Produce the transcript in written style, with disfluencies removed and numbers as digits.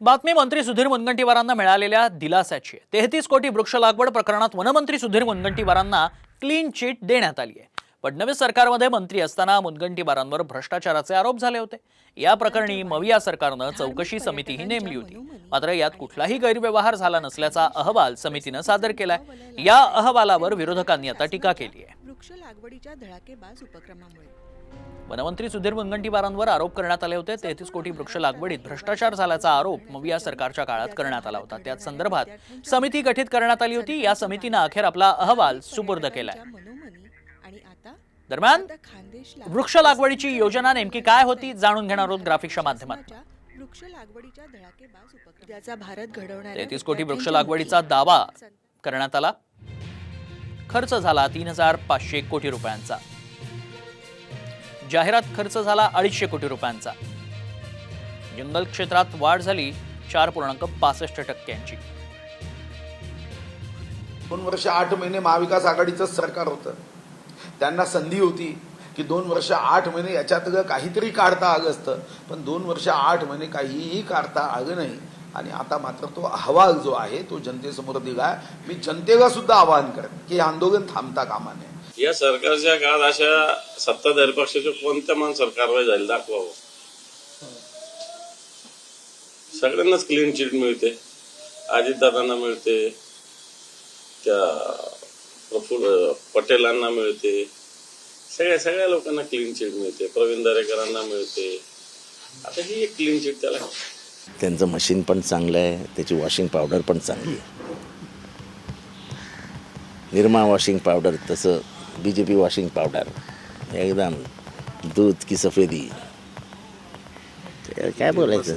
बातमी मंत्री सुधीर मुनगंटीवारांना मिळालेल्या दिलासाची आहे। 33 कोटी वृक्ष लागवड प्रकरणात वनमंत्री सुधीर मुनगंटीवारांना क्लीन चिट देण्यात आली आहे। फडणवीस सरकारमध्ये मंत्री असताना मुनगंटीवारांवर भ्रष्टाचाराचे आरोप झाले होते। या प्रकरणी मविया सरकारने चौकशी समितीही नेमली होती, मात्र यात कुठलाही गैरव्यवहार झाला नसल्याचा अहवाल समितीने सादर केलाय। या अहवालावर विरोधकांनी आता टीका केली आहे। वृक्ष लागवडीच्या धडाकेबाज उपक्रमामुळे वनमंत्री सुधीर मुनगंटीवारांवर आरोप करण्यात आले होते। 33 कोटी वृक्ष लागवडीत भ्रष्टाचार झाल्याचा आरोप मविया सरकारच्या काळात करण्यात आला होता। त्या संदर्भात समिती गठीत करण्यात आली होती। या समितीने अखेर आपला अहवाल सुपूर्द केलाय। दरम्यान वृक्ष लागवडीची योजना नेमकी काय होती जाणून घेणार आहोत ग्राफिक्सच्या माध्यमातून। वृक्ष लागवडीच्या धडाकेबाज उपक्रमाचा भारत घडवणाऱ्या 33 कोटी वृक्ष लागवडीचा दावा करण्यात आला। खर्च झाला 3500 कोटी रुपयांचा। जाहिरात खर्च झाला 250 कोटी रुपयांचा। जंगल क्षेत्रात वाढ झाली 4.65%। 2 वर्ष 8 महिने महाविकास आघाडीचं सरकार होतं। त्यांना संधी होती की 2 वर्ष 8 महिने याच्यात काहीतरी काढता आलं असतं, पण 2 वर्ष 8 महिने काहीही काढता आलं नाही। आणि आता मात्र तो अहवाल जो आहे तो जनतेसमोर दिला। मी जनतेला सुद्धा आवाहन करेन की आंदोलन थांबता कामा नये। या सरकारच्या काळात अशा सत्ताधारी पक्षाचे कोणत्या माणसावर कारवाई झाली दाखवावं। सगळ्यांनाच क्लीन चिट मिळते, अजितदादांना मिळते, त्या प्रफुल्ल पटेलांना मिळते, सगळ्या लोकांना क्लीन चिट मिळते, प्रवीण दरेकरांना मिळते। आता ही एक क्लीन चिट त्याला। त्यांचं मशीन पण चांगलं आहे, त्याची वॉशिंग पावडर पण चांगली आहे। निरमा वॉशिंग पावडर तसं बीजेपी वॉशिंग पावडर एकदम दूध की सफेदी, काय बोलायचं।